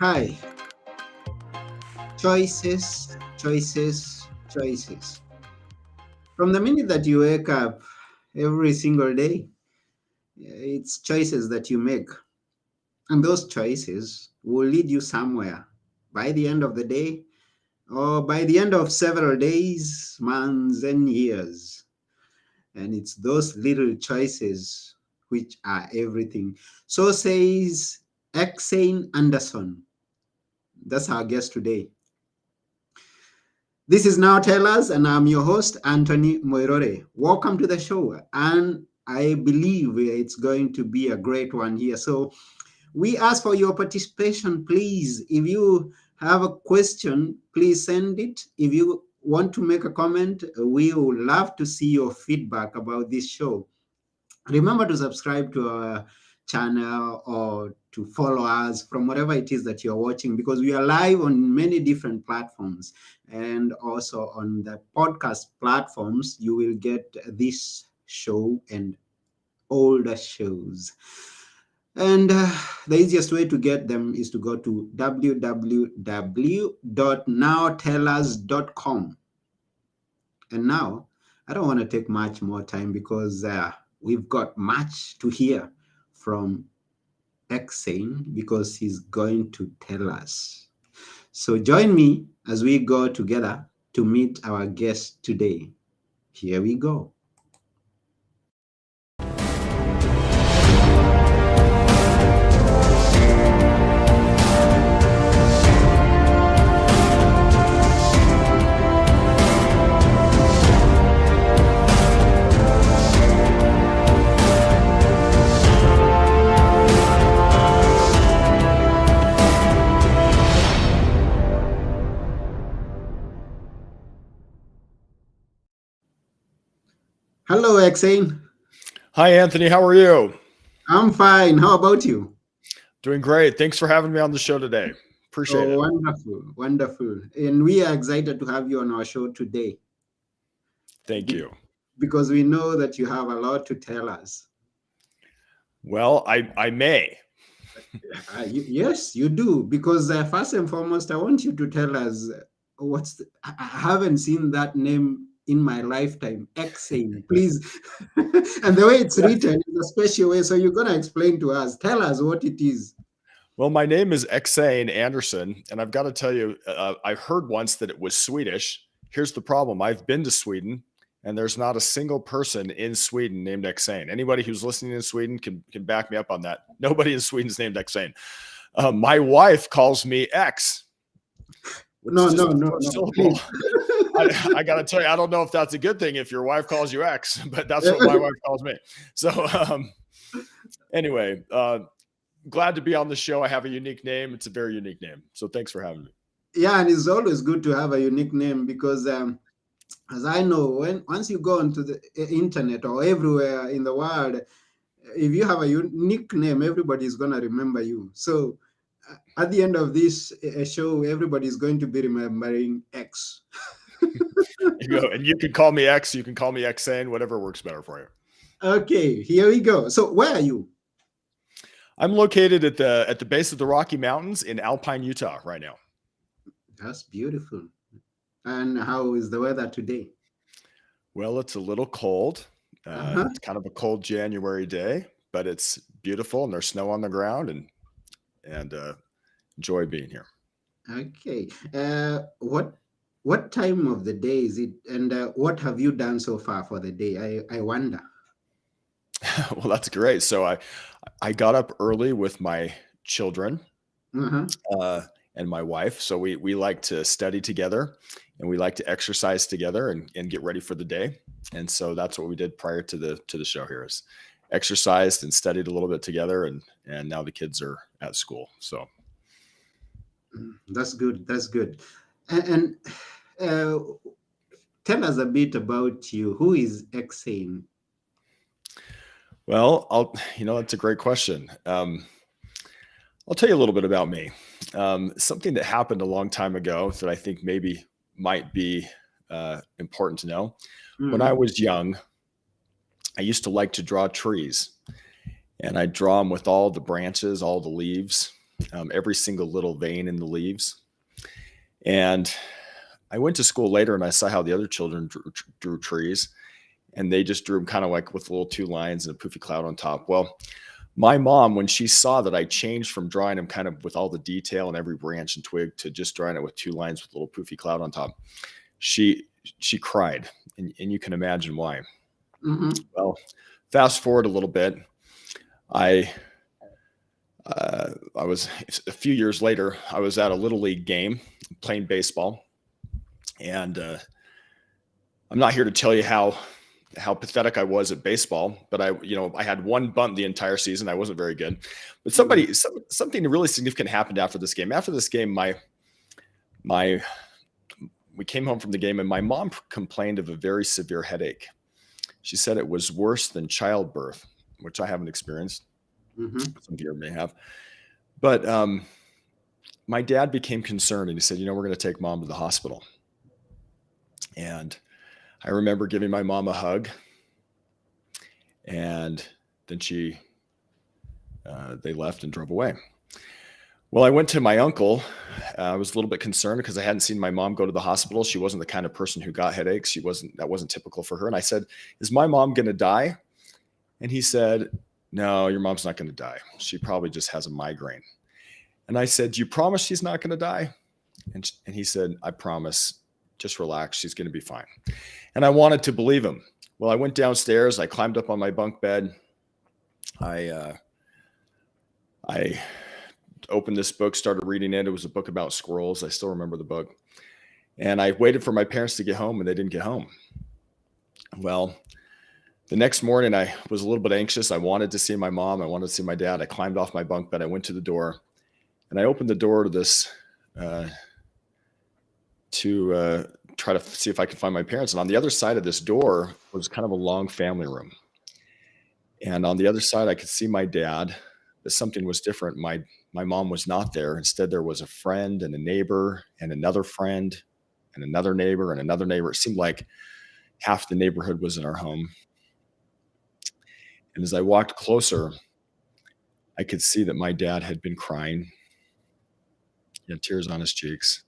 Hi, choices, choices, choices. From the minute that you wake up every single day, it's choices that you make. And those choices will lead you somewhere by the end of the day or by the end of several days, months, and years. And it's those little choices which are everything. So says EksAyn Anderson. That's our guest today. This is Now Tell Us, and I'm your host, Anthony Moirore. Welcome to the show, and I believe it's going to be a great one here. So, we ask for your participation, please. If you have a question, please send it. If you want to make a comment, we would love to see your feedback about this show. Remember to subscribe to our channel or to follow us from whatever it is that you're watching, because we are live on many different platforms, and also on the podcast platforms you will get this show and older shows. And the easiest way to get them is to go to www.nowtellus.com. And now, I don't want to take much more time because we've got much to hear from EksAyn, because he's going to tell us. So join me as we go together to meet our guest today. Here we go. Hello, EksAyn. Hi, Anthony. How are you? I'm fine. How about you? Doing great. Thanks for having me on the show today. Appreciate it. Wonderful, wonderful. And we are excited to have you on our show today. Thank you. Because we know that you have a lot to tell us. Well, I may. Yes, you do. Because first and foremost, I want you to tell us I haven't seen that name in my lifetime. EksAyn, please. And the way it's written is a special way. So you're going to explain to us. Tell us what it is. Well, my name is EksAyn Anderson, and I've got to tell you, I heard once that it was Swedish. Here's the problem. I've been to Sweden, and there's not a single person in Sweden named EksAyn. Anybody who's listening in Sweden can back me up on that. Nobody in Sweden is named EksAyn. My wife calls me X. No. Please. I got to tell you, I don't know if that's a good thing if your wife calls you X, but that's what my wife calls me. So anyway, glad to be on the show. I have a unique name. It's a very unique name. So thanks for having me. Yeah, and it's always good to have a unique name because as I know, once you go onto the internet or everywhere in the world, if you have a unique name, everybody is going to remember you. So at the end of this show, everybody is going to be remembering X. You go, and you can call me X. You can call me EksAyn, whatever works better for you. Okay, here we go. So where are you? I'm located at the base of the Rocky Mountains in Alpine, Utah right now. That's beautiful. And how is the weather today? Well, it's a little cold. It's kind of a cold January day, but it's beautiful, and there's snow on the ground, and enjoy being here. Okay. What time of the day is it, and what have you done so far for the day? I wonder. Well, that's great. So I got up early with my children and my wife. So we like to study together, and we like to exercise together and get ready for the day. And so that's what we did prior to the show here, is exercised and studied a little bit together, and now the kids are at school. So that's good. That's good. And tell us a bit about you. Who is EksAyn? Well, that's a great question. I'll tell you a little bit about me. Something that happened a long time ago that I think maybe might be important to know. When I was young, I used to like to draw trees. and I draw them with all the branches, all the leaves, every single little vein in the leaves. And I went to school later and I saw how the other children drew trees, and they just drew them kind of like with little two lines and a poofy cloud on top. Well, my mom, when she saw that I changed from drawing them kind of with all the detail and every branch and twig to just drawing it with two lines with a little poofy cloud on top, she cried, and you can imagine why. Mm-hmm. Well, fast forward a little bit. I was a few years later, I was at a little league game playing baseball, and I'm not here to tell you how pathetic I was at baseball, but I had one bunt the entire season. I wasn't very good, but something really significant happened after this game. After this game, we came home from the game and my mom complained of a very severe headache. She said it was worse than childbirth, which I haven't experienced. Mm-hmm. Some of you may have, but my dad became concerned and he said, we're going to take mom to the hospital. And I remember giving my mom a hug, and then they left and drove away. Well, I went to my uncle. I was a little bit concerned because I hadn't seen my mom go to the hospital. She wasn't the kind of person who got headaches. That wasn't typical for her. And I said, "Is my mom going to die?" And he said, "No, your mom's not going to die. She probably just has a migraine." And I said, "Do you promise she's not going to die?" And he said, "I promise. Just relax. She's going to be fine." And I wanted to believe him. Well, I went downstairs. I climbed up on my bunk bed. I opened this book, started reading it. It was a book about squirrels. I still remember the book. And I waited for my parents to get home, and they didn't get home. Well, the next morning, I was a little bit anxious. I wanted to see my mom. I wanted to see my dad. I climbed off my bunk bed. I went to the door, and I opened the door to this to try to see if I could find my parents. And on the other side of this door was kind of a long family room. And on the other side, I could see my dad, but something was different. My mom was not there. Instead, there was a friend and a neighbor and another friend and another neighbor and another neighbor. It seemed like half the neighborhood was in our home. And as I walked closer, I could see that my dad had been crying. He had tears on his cheeks.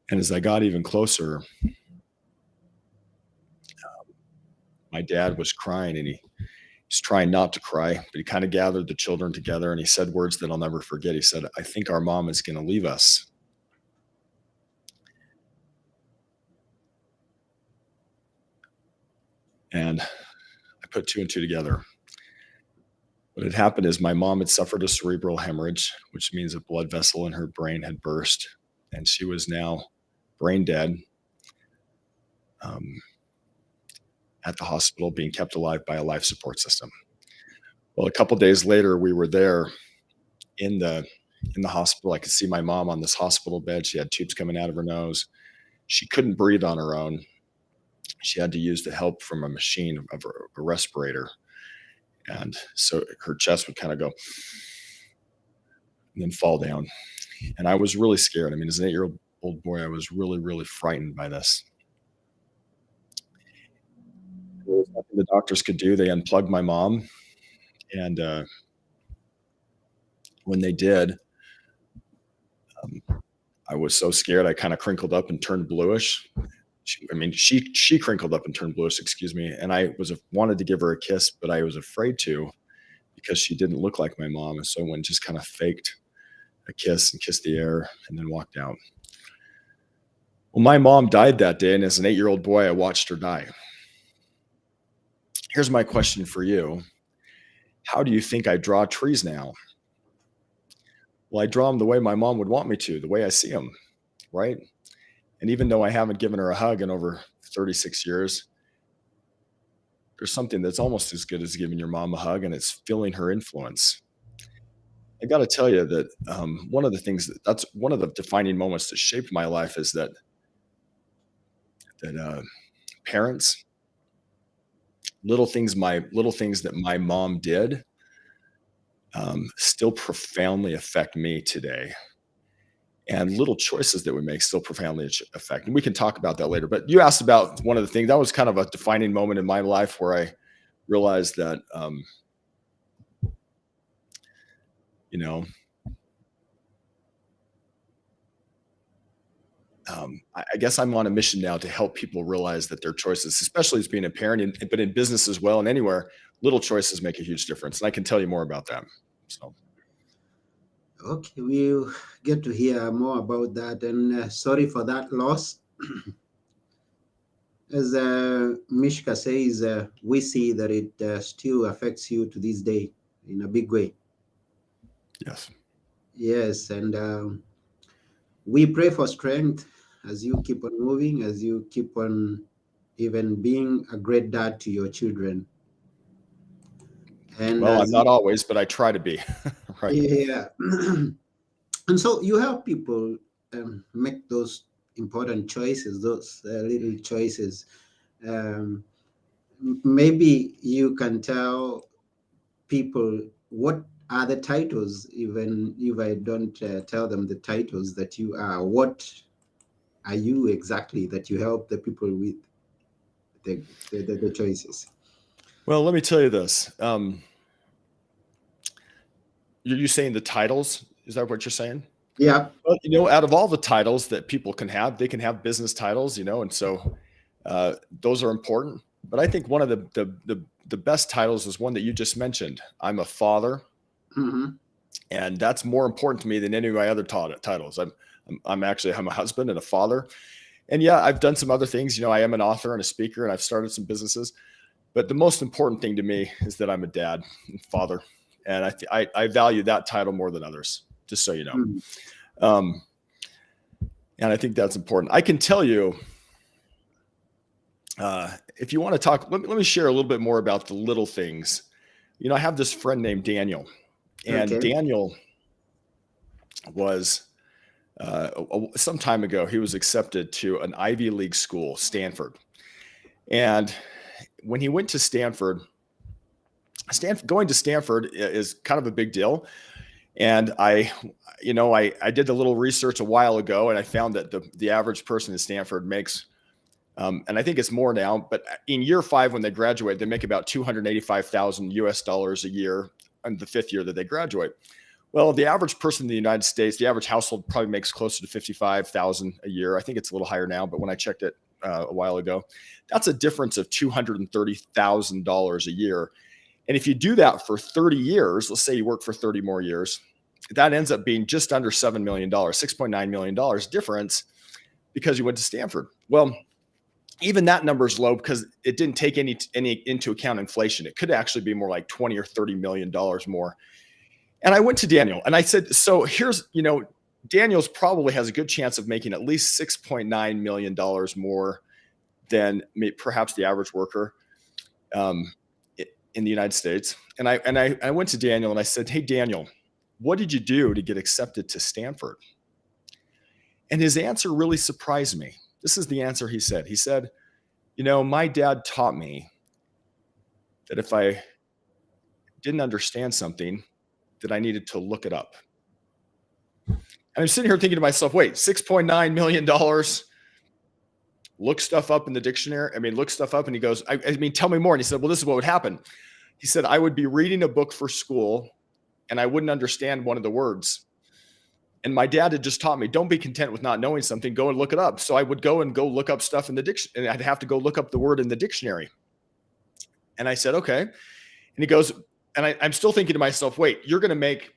And as I got even closer, my dad was crying, and he's trying not to cry, but he kind of gathered the children together and he said words that I'll never forget. He said, "I think our mom is going to leave us." And I put two and two together. What had happened is my mom had suffered a cerebral hemorrhage, which means a blood vessel in her brain had burst, and she was now brain dead, at the hospital, being kept alive by a life support system. Well, a couple of days later, we were there in the hospital. I could see my mom on this hospital bed. She had tubes coming out of her nose. She couldn't breathe on her own. She had to use the help from a machine of a respirator. And so her chest would kind of go and then fall down. And I was really scared. I mean, as an 8-year-old boy, I was really, really frightened by this. There was nothing the doctors could do. They unplugged my mom. And when they did, I was so scared. I kind of crinkled up and turned bluish. She crinkled up and turned bluish, excuse me. And I wanted to give her a kiss, but I was afraid to because she didn't look like my mom. And so I went just kind of faked a kiss and kissed the air and then walked out. Well, my mom died that day. And as an 8-year-old boy, I watched her die. Here's my question for you. How do you think I draw trees now? Well, I draw them the way my mom would want me to, the way I see them, right? And even though I haven't given her a hug in over 36 years, there's something that's almost as good as giving your mom a hug, and it's feeling her influence. I got to tell you that one of the things that's one of the defining moments that shaped my life is that parents, little things that my mom did still profoundly affect me today. And little choices that we make still profoundly affect. And we can talk about that later. But you asked about one of the things that was kind of a defining moment in my life where I realized that you know, I guess I'm on a mission now to help people realize that their choices, especially as being a parent, but in business as well and anywhere, little choices make a huge difference. And I can tell you more about that. So, Okay, we'll get to hear more about that. And sorry for that loss. As Mishka says, we see that it still affects you to this day in a big way. yes. Yes, and we pray for strength as you keep on moving, as you keep on even being a great dad to your children. And Well, I'm as not always, but I try to be. Right. yeah, and so you help people make those important choices, those little choices. Um, Maybe you can tell people what are the titles, even if I don't tell them the titles that you are. What are you exactly that you help the people with the choices? Well, let me tell you this. You're saying the titles? Is that what you're saying? Yeah. Well, out of all the titles that people can have, they can have business titles, and so those are important. But I think one of the best titles is one that you just mentioned. I'm a father, Mm-hmm. and that's more important to me than any of my other titles. I'm a husband and a father, and yeah, I've done some other things. I am an author and a speaker, and I've started some businesses. But the most important thing to me is that I'm a dad and father, and I value that title more than others. Just so you know. Mm-hmm. Um, and I think that's important. I can tell you, if you want to talk, let me share a little bit more about the little things. I have this friend named Daniel, and Okay. Daniel was some time ago, he was accepted to an Ivy League school, Stanford. And when he went to Stanford, going to Stanford is kind of a big deal. And I did a little research a while ago, and I found that the average person in Stanford makes, and I think it's more now, but in year 5 when they graduate, they make about $285,000 a year in the 5th year that they graduate. Well, the average person in the United States, the average household probably makes closer to $55,000 a year. I think it's a little higher now, but when I checked it a while ago, that's a difference of $230,000 a year. And if you do that for 30 years, let's say you work for 30 more years, that ends up being just under $7 million, $6.9 million difference because you went to Stanford. Well, even that number is low because it didn't take any into account inflation. It could actually be more like 20 or $30 million more. And I went to Daniel and I said, so here's, Daniel's probably has a good chance of making at least $6.9 million more than perhaps the average worker in the United States. And I went to Daniel and I said, hey, Daniel, what did you do to get accepted to Stanford? And his answer really surprised me. This is the answer he said. He said, my dad taught me that if I didn't understand something, that I needed to look it up. And I'm sitting here thinking to myself, wait, $6.9 million, look stuff up in the dictionary. Look stuff up. And he goes, tell me more. And he said, well, this is what would happen. He said, I would be reading a book for school and I wouldn't understand one of the words. And my dad had just taught me, don't be content with not knowing something, go and look it up. So I would go look up stuff in the dictionary, and I'd have to go look up the word in the dictionary. And I said, okay. And he goes, and I'm still thinking to myself, wait, you're going to make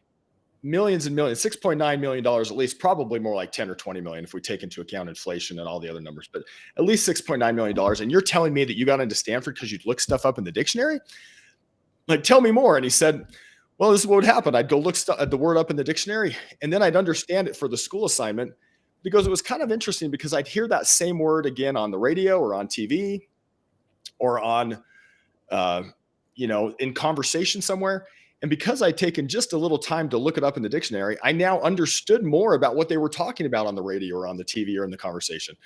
millions and millions, $6.9 million at least, probably more like 10 or 20 million if we take into account inflation and all the other numbers, but at least $6.9 million. And you're telling me that you got into Stanford because you'd look stuff up in the dictionary? Like, tell me more. And he said, well, this is what would happen. I'd go look the word up in the dictionary, and then I'd understand it for the school assignment, because it was kind of interesting because I'd hear that same word again on the radio or on TV or on, in conversation somewhere. And because I'd taken just a little time to look it up in the dictionary, I now understood more about what they were talking about on the radio or on the TV or in the conversation.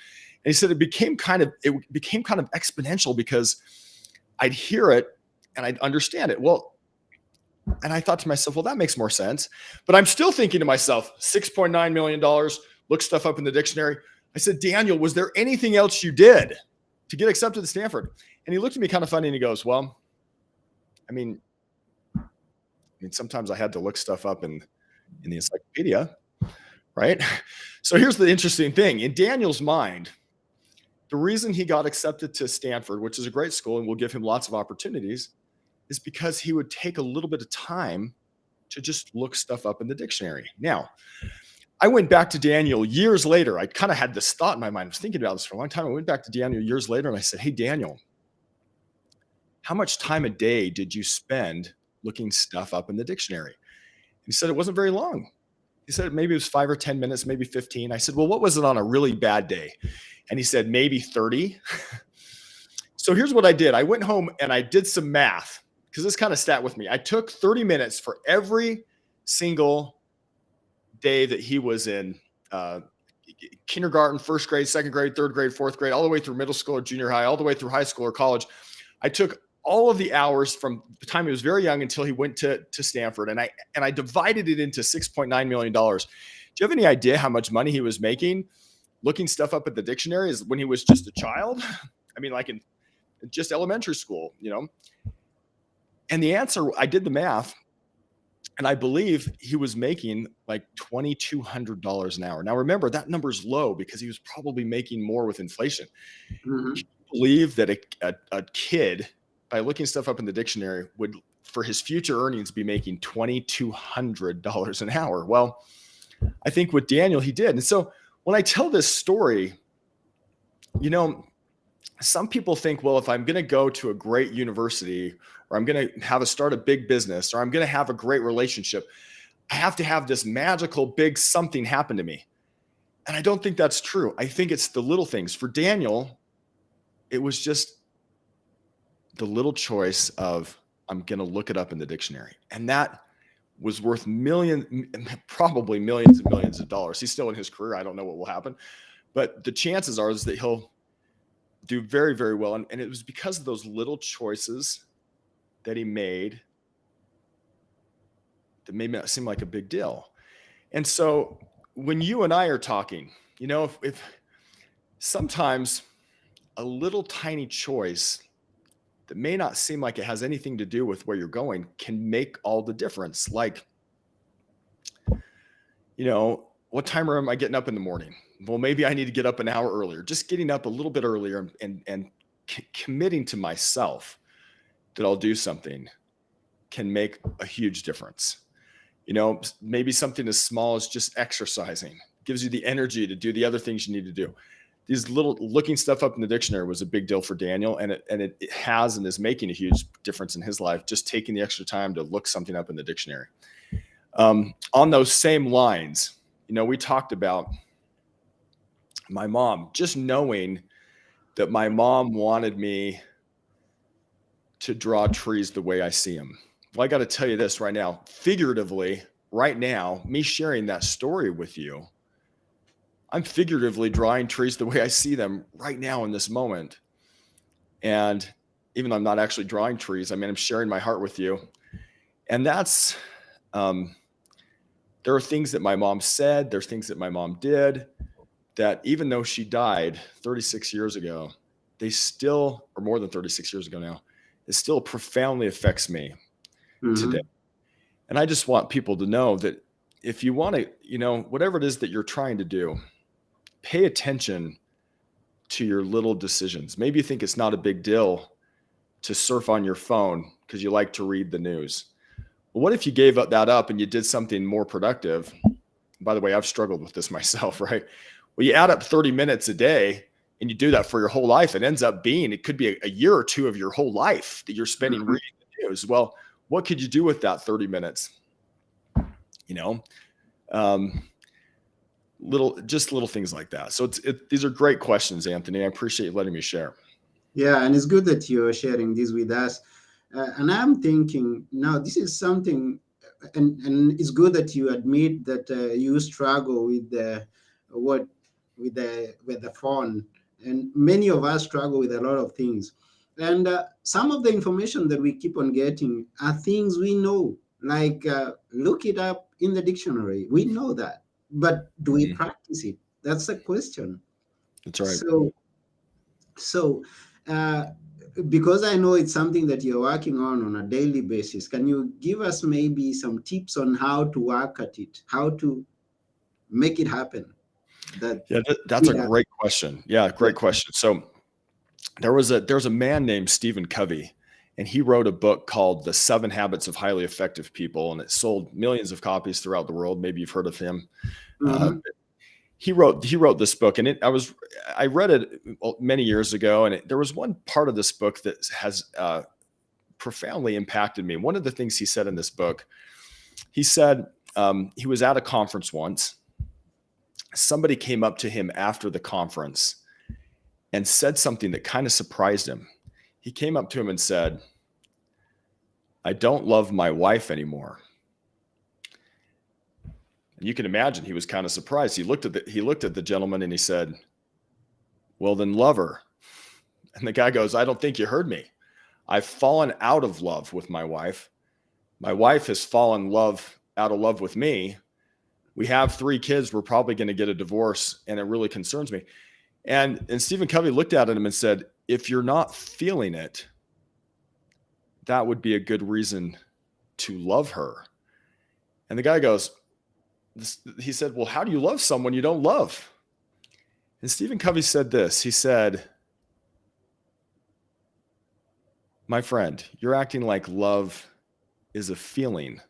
And he said it became kind of exponential because I'd hear it and I'd understand it. Well, and I thought to myself, well, that makes more sense. But I'm still thinking to myself, $6.9 million, look stuff up in the dictionary. I said, Daniel, was there anything else you did to get accepted to Stanford? And he looked at me kind of funny and he goes, well, sometimes I had to look stuff up in in the encyclopedia, right? So here's the interesting thing. In Daniel's mind, the reason he got accepted to Stanford, which is a great school and will give him lots of opportunities, is because he would take a little bit of time to just look stuff up in the dictionary. Now, I went back to Daniel years later. I kind of had this thought in my mind. I was thinking about this for a long time. I went back to Daniel years later and I said, hey, Daniel, how much time a day did you spend looking stuff up in the dictionary? He said it wasn't very long. He said maybe it was 5 or 10 minutes, maybe 15. I said, well, what was it on a really bad day? And he said, maybe 30. So here's what I did. I went home and I did some math because this kind of sat with me. I took 30 minutes for every single day that he was in kindergarten, first grade, second grade, third grade, fourth grade, all the way through middle school or junior high, all the way through high school or college. I took all of the hours from the time he was very young until he went to Stanford, and I divided it into $6.9 million. Do you have any idea how much money he was making looking stuff up at the dictionary is when he was just a child? I mean, like in just elementary school, you know? And the answer, I did the math, and I believe he was making like $2,200 an hour. Now, remember, that number's low because he was probably making more with inflation. Mm-hmm. Can you believe that a kid, by looking stuff up in the dictionary, would, for his future earnings, be making $2,200 an hour? Well, I think with Daniel, he did. And so when I tell this story, you know, some people think, well, if I'm going to go to a great university, or I'm going to start a big business, or I'm going to have a great relationship, I have to have this magical big something happen to me. And I don't think that's true. I think it's the little things. For Daniel, it was just the little choice of, I'm going to look it up in the dictionary. And that was worth probably millions and millions of dollars. He's still in his career. I don't know what will happen, but the chances are is that he'll do very, very well. And it was because of those little choices that he made that made it seem like a big deal. And so when you and I are talking, you know, if sometimes a little tiny choice that may not seem like it has anything to do with where you're going can make all the difference. Like, you know, what time am I getting up in the morning? Well, maybe I need to get up an hour earlier. Just getting up a little bit earlier and committing to myself that I'll do something can make a huge difference. You know, maybe something as small as just exercising gives you the energy to do the other things you need to do. These little looking stuff up in the dictionary was a big deal for Daniel, and it has and is making a huge difference in his life, just taking the extra time to look something up in the dictionary. On those same lines, you know, we talked about my mom, just knowing that my mom wanted me to draw trees the way I see them. Well, I got to tell you this right now, figuratively, right now, me sharing that story with you, I'm figuratively drawing trees the way I see them right now in this moment. And even though I'm not actually drawing trees, I mean, I'm sharing my heart with you. And that's, there are things that my mom said, there's things that my mom did that even though she died 36 years ago, they still, or more than 36 years ago now, it still profoundly affects me today. And I just want people to know that if you want to, you know, whatever it is that you're trying to do, pay attention to your little decisions. Maybe you think it's not a big deal to surf on your phone because you like to read the news. Well, what if you gave that up and you did something more productive? By the way, I've struggled with this myself, right? Well, you add up 30 minutes a day and you do that for your whole life. It ends up being, it could be a year or two of your whole life that you're spending reading the news. Well, what could you do with that 30 minutes? You know, little things like that. So these are great questions, Anthony. I appreciate you letting me share. Yeah, and it's good that you're sharing this with us. And I'm thinking, now this is something, and it's good that you admit that you struggle with the phone, and many of us struggle with a lot of things. And some of the information that we keep on getting are things we know, like look it up in the dictionary. We know that, but do we practice it? That's the question. That's right. So because I know it's something that you're working on a daily basis, can you give us maybe some tips on how to work at it, how to make it happen? Yeah, that's a great question. Yeah, great question. So there's a man named Stephen Covey, and he wrote a book called The 7 Habits of Highly Effective People, and it sold millions of copies throughout the world. Maybe you've heard of him. He wrote this book, and I read it many years ago, and there was one part of this book that has profoundly impacted me. One of the things he said in this book, he said he was at a conference once. Somebody came up to him after the conference and said something that kind of surprised him. He came up to him and said, "I don't love my wife anymore." And you can imagine he was kind of surprised. He looked at the gentleman and he said, "Well, then love her." And the guy goes, "I don't think you heard me. I've fallen out of love with my wife. My wife has fallen out of love with me. We have 3 kids. We're probably going to get a divorce, and it really concerns me." And Stephen Covey looked at him and said, "If you're not feeling it, that would be a good reason to love her." And the guy goes, he said, "Well, how do you love someone you don't love?" And Stephen Covey said this. He said, "My friend, you're acting like love is a feeling.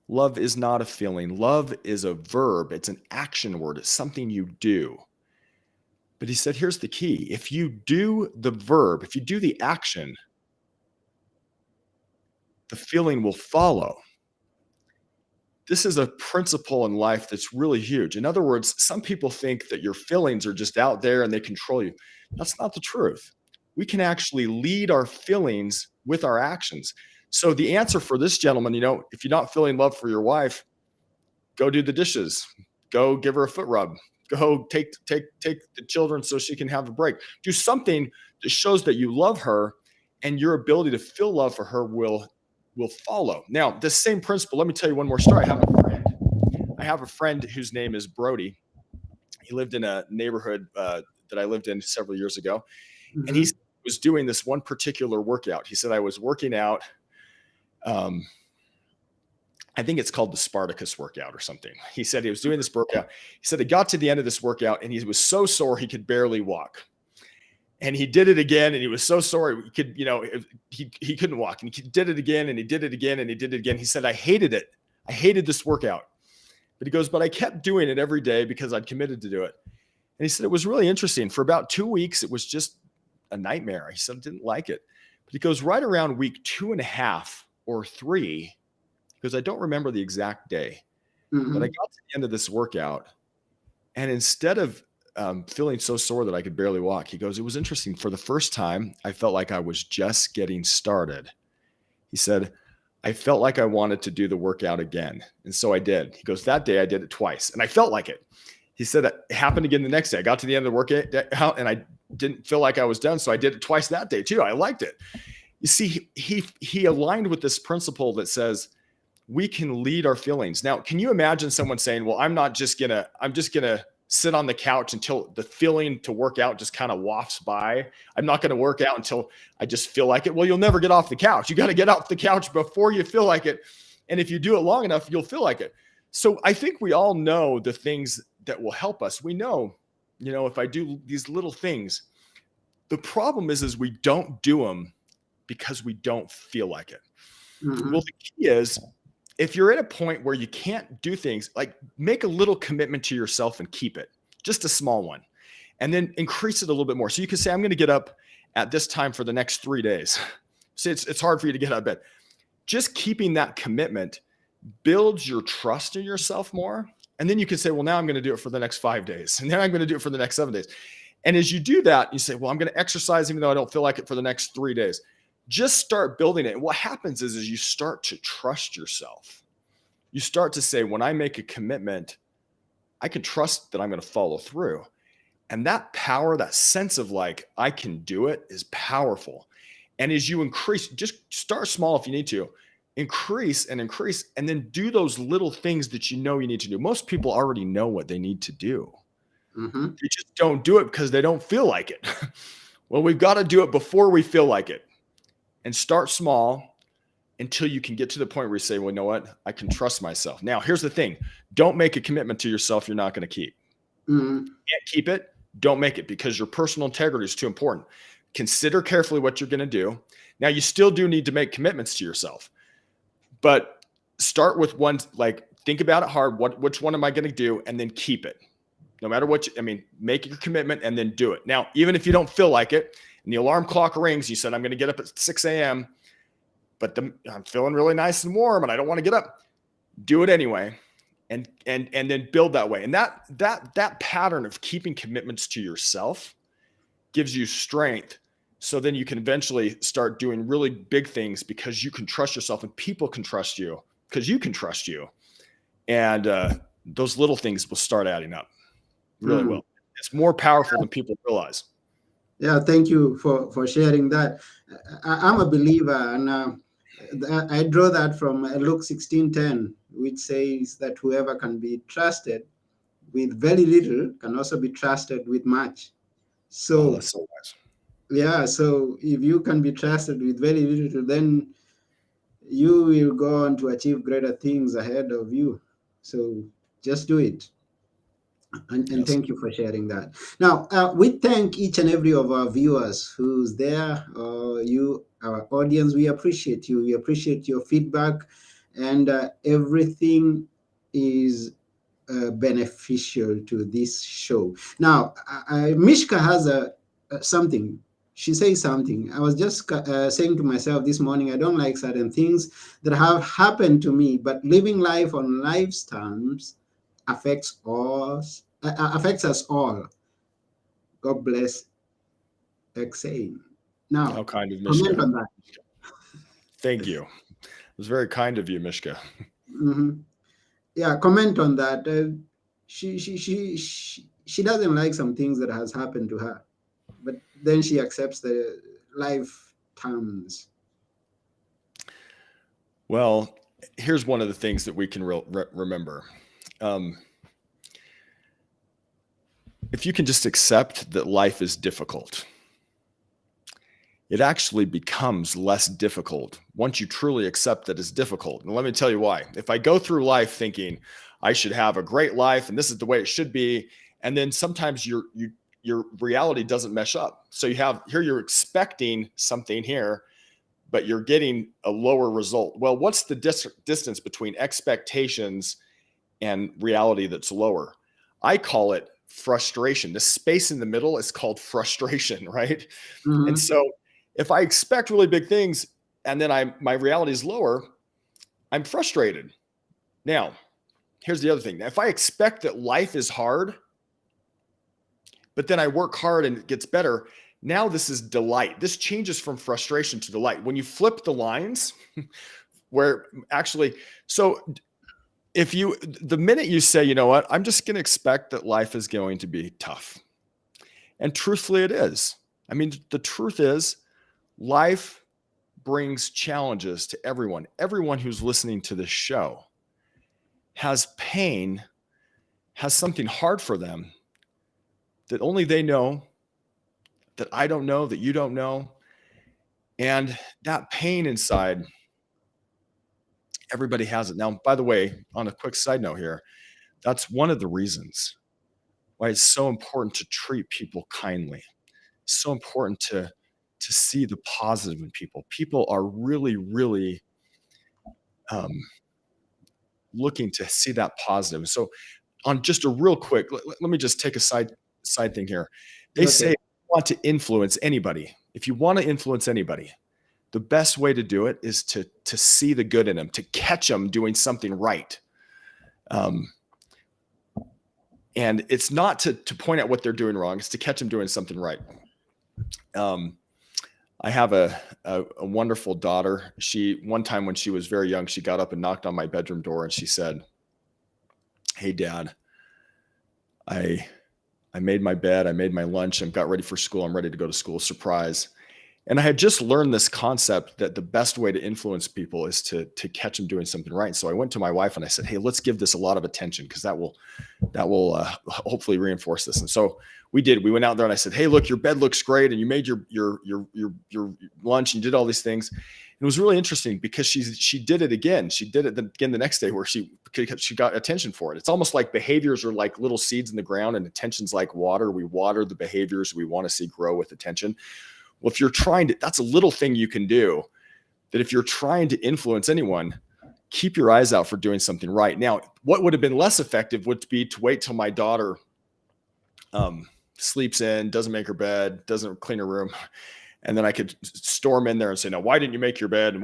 Love is not a feeling. Love is a verb. It's an action word. It's something you do." But he said, here's the key. If you do the verb, if you do the action, the feeling will follow. This is a principle in life that's really huge. In other words, some people think that your feelings are just out there and they control you. That's not the truth. We can actually lead our feelings with our actions. So the answer for this gentleman, if you're not feeling love for your wife, go do the dishes, go give her a foot rub, go take the children so she can have a break. Do something that shows that you love her, and your ability to feel love for her will follow. Now, this same principle, let me tell you one more story. I have a friend whose name is Brody. He lived in a neighborhood that I lived in several years ago. And he was doing this one particular workout. He said, "I was working out. I think it's called the Spartacus workout or something." He said he was doing this workout. He said he got to the end of this workout and he was so sore he could barely walk. And he did it again, and he was so sore he could, he couldn't walk. And he did it again, and he did it again, and he did it again. He said, "I hated it. I hated this workout." But he goes, "But I kept doing it every day because I'd committed to do it." And he said it was really interesting. For about 2 weeks, it was just a nightmare. He said, "I didn't like it." But he goes, right around week 2.5 or 3, because I don't remember the exact day, but I got to the end of this workout, and instead of feeling so sore that I could barely walk, he goes, "It was interesting. For the first time, I felt like I was just getting started." He said, "I felt like I wanted to do the workout again. And so I did." He goes, "That day I did it twice and I felt like it." He said it happened again the next day. I got to the end of the workout and I didn't feel like I was done. So I did it twice that day too. I liked it. You see, he aligned with this principle that says we can lead our feelings. Now, can you imagine someone saying, "Well, I'm just going to sit on the couch until the feeling to work out just kind of wafts by. I'm not going to work out until I just feel like it." Well, you'll never get off the couch. You got to get off the couch before you feel like it. And if you do it long enough, you'll feel like it. So I think we all know the things that will help us. We know, if I do these little things, the problem is we don't do them because we don't feel like it. Well, the key is, if you're at a point where you can't do things, like make a little commitment to yourself and keep it, just a small one, and then increase it a little bit more. So you can say, "I'm going to get up at this time for the next 3 days." See, it's hard for you to get out of bed. Just keeping that commitment builds your trust in yourself more. And then you can say, "Well, now I'm going to do it for the next 5 days. And then I'm going to do it for the next 7 days." And as you do that, you say, "Well, I'm going to exercise even though I don't feel like it for the next 3 days." Just start building it. And what happens is you start to trust yourself. You start to say, when I make a commitment, I can trust that I'm going to follow through. And that power, that sense of like, I can do it, is powerful. And as you increase, just start small if you need to, increase, and then do those little things that you need to do. Most people already know what they need to do. They just don't do it because they don't feel like it. Well, we've got to do it before we feel like it, and start small until you can get to the point where you say, well, you know what? I can trust myself. Now, here's the thing. Don't make a commitment to yourself you're not going to keep. Mm-hmm. Can't keep it, don't make it, because your personal integrity is too important. Consider carefully what you're going to do. Now, you still do need to make commitments to yourself, but start with one, like think about it hard. Which one am I going to do? And then keep it. No matter what, make your commitment and then do it. Now, even if you don't feel like it and the alarm clock rings, you said, I'm going to get up at 6 a.m., but I'm feeling really nice and warm and I don't want to get up. Do it anyway. And then build that way. And that pattern of keeping commitments to yourself gives you strength. So then you can eventually start doing really big things because you can trust yourself and people can trust you because you can trust you. And those little things will start adding up. Really will. It's more powerful than people realize. Yeah, thank you for sharing that. I'm a believer, and I draw that from Luke 16:10, which says that whoever can be trusted with very little can also be trusted with much. So, that's so nice. Yeah, so if you can be trusted with very little, then you will go on to achieve greater things ahead of you. So just do it. And Yes. thank you for sharing that. Now, we thank each and every of our viewers who's there, you, our audience. We appreciate you. We appreciate your feedback, and everything is beneficial to this show. Now, Mishka has something. She says something. I was just saying to myself this morning, I don't like certain things that have happened to me, but living life on life's terms affects us all. God bless EksAyn. Now, How kind of comment Mishka. on that. Thank you. It was very kind of you, Mishka. Mm-hmm. Yeah, comment on that. She doesn't like some things that has happened to her, but then she accepts the life terms. Well, here's one of the things that we can remember. If you can just accept that life is difficult, it actually becomes less difficult once you truly accept that it's difficult. And let me tell you why. If I go through life thinking I should have a great life and this is the way it should be, and then sometimes your reality doesn't mesh up. So you're expecting something here, but you're getting a lower result. Well, what's the distance between expectations and reality that's lower? I call it frustration. The space in the middle is called frustration, right? Mm-hmm. And so if I expect really big things and then my reality is lower, I'm frustrated. Now, here's the other thing. If I expect that life is hard, but then I work hard and it gets better, now this is delight. This changes from frustration to delight. When you flip the lines, where actually, so the minute you say, you know what, I'm just going to expect that life is going to be tough. And truthfully, it is. I mean, the truth is, life brings challenges to everyone. Everyone who's listening to this show has pain, has something hard for them that only they know, that I don't know, that you don't know. And that pain inside, everybody has it. Now, by the way, on a quick side note here, that's one of the reasons why it's so important to treat people kindly. It's so important to see the positive in people. People are really, really looking to see that positive. So on just a real quick, let me just take a side thing here. They say, if you want to influence anybody, the best way to do it is to see the good in them, to catch them doing something right. And it's not to point out what they're doing wrong. It's to catch them doing something right. I have a wonderful daughter. One time when she was very young, she got up and knocked on my bedroom door and she said, "Hey, Dad, I made my bed, I made my lunch, and got ready for school. I'm ready to go to school. Surprise." And I had just learned this concept that the best way to influence people is to catch them doing something right. So I went to my wife and I said, hey, let's give this a lot of attention, because that will hopefully reinforce this. And so we did. We went out there and I said, hey, look, your bed looks great, and you made your lunch, and you did all these things. It was really interesting because she did it again. She did it again the next day, where she got attention for it. It's almost like behaviors are like little seeds in the ground, and attention's like water. We water the behaviors we want to see grow with attention. Well, if you're trying to, that's a little thing you can do, that if you're trying to influence anyone, keep your eyes out for doing something right. Now, what would have been less effective would be to wait till my daughter sleeps in, doesn't make her bed, doesn't clean her room. And then I could storm in there and say, no, why didn't you make your bed? And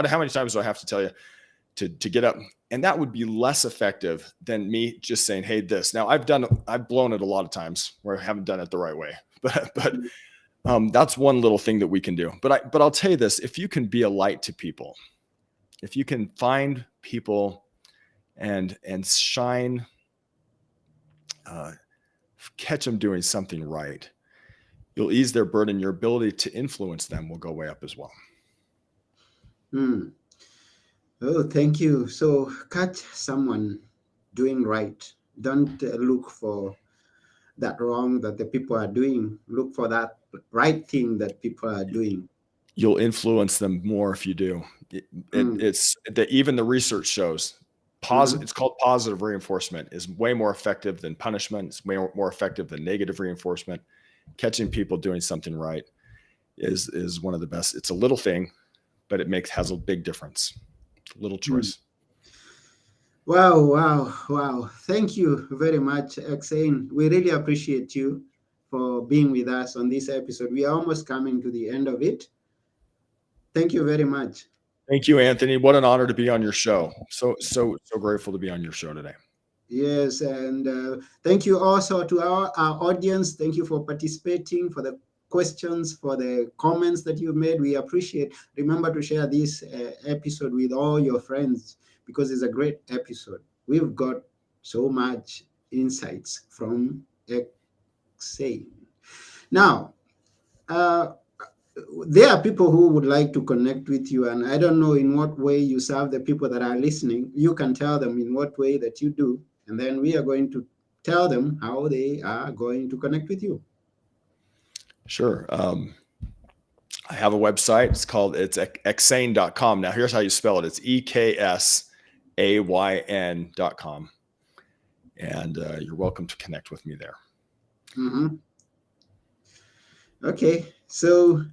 how many times do I have to tell you to get up? And that would be less effective than me just saying, hey, this. Now I've blown it a lot of times where I haven't done it the right way, but that's one little thing that we can do. But I'll tell you this: if you can be a light to people, if you can find people and shine, catch them doing something right, you'll ease their burden. Your ability to influence them will go way up as well. Oh, thank you. So catch someone doing right. Don't look for that wrong that the people are doing. Look for that right thing that people are doing. You'll influence them more if you do. It's that even the research shows it's called positive reinforcement is way more effective than punishment. It's way more effective than negative reinforcement. Catching people doing something right is one of the best. It's a little thing, but it has a big difference. It's a little choice. Wow. Thank you very much, EksAyn. We really appreciate you for being with us on this episode. We are almost coming to the end of it. Thank you very much. Thank you, Anthony. What an honor to be on your show. So grateful to be on your show today. Yes, and thank you also to our audience. Thank you for participating, for the questions, for the comments that you made. We appreciate. Remember to share this episode with all your friends, because it's a great episode. We've got so much insights from EksAyn. Now, there are people who would like to connect with you, and I don't know in what way you serve the people that are listening. You can tell them in what way that you do, and then we are going to tell them how they are going to connect with you. Sure. I have a website. It's EksAyn.com. Now, here's how you spell it. It's EksAyn.com. And you're welcome to connect with me there. Okay. So,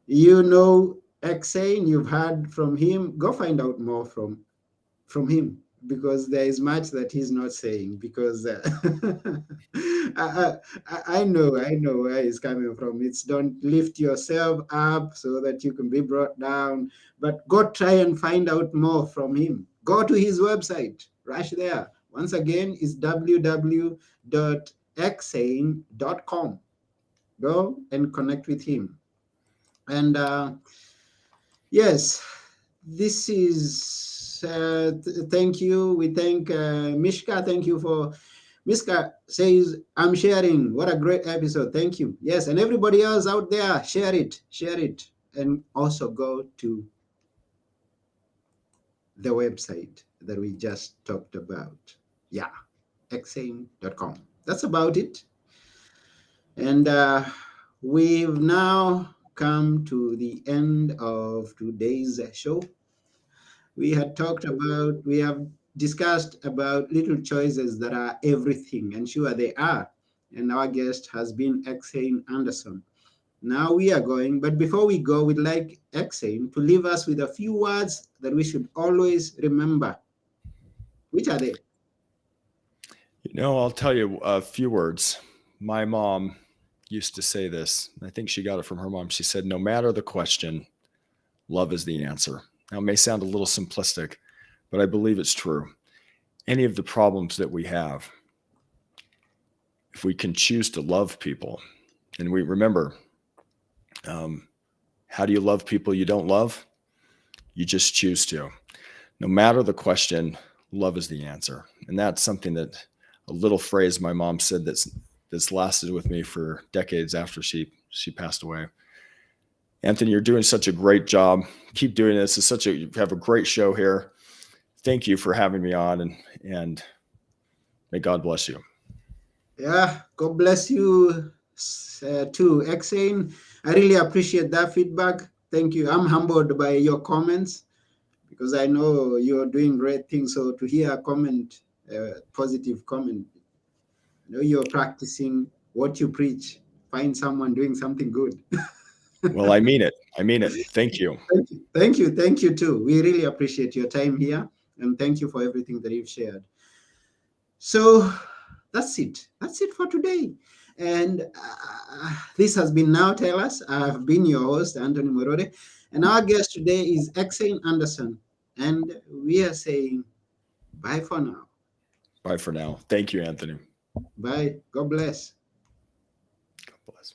EksAyn, you've heard from him. Go find out more from him, because there is much that he's not saying, because I know where he's coming from. It's don't lift yourself up so that you can be brought down, but go try and find out more from him. Go to his website, rush there. Once again, it's www.eksayn.com. Go and connect with him. And yes, this is thank you. We thank Mishka. Thank you for Mishka says, I'm sharing. What a great episode. Thank you. Yes, and everybody else out there, share it. And also go to the website that we just talked about. Yeah, eksayn.com. That's about it. And we've now come to the end of today's show. We have discussed about little choices that are everything, and sure they are. And our guest has been EksAyn Anderson. Now we are going, but before we go, we'd like EksAyn to leave us with a few words that we should always remember. Which are they? I'll tell you a few words. My mom used to say this. I think she got it from her mom. She said, no matter the question, love is the answer. Now, it may sound a little simplistic, but I believe it's true. Any of the problems that we have, if we can choose to love people, and we remember, how do you love people you don't love? You just choose to. No matter the question, love is the answer. And that's something that a little phrase my mom said that's lasted with me for decades after she passed away. Anthony, you're doing such a great job. Keep doing this. You have a great show here. Thank you for having me on, and may God bless you. Yeah, God bless you too, EksAyn. I really appreciate that feedback. Thank you. I'm humbled by your comments because I know you're doing great things. So to hear a comment, positive comment, you're practicing what you preach. Find someone doing something good. Well, I mean it. I mean it. Thank you. Thank you. Thank you. Thank you too. We really appreciate your time here. And thank you for everything that you've shared. So that's it. That's it for today. And this has been Now Tell Us. I've been your host, Anthony Morore. And our guest today is EksAyn Anderson. And we are saying bye for now. Bye for now. Thank you, Anthony. Bye. God bless. God bless.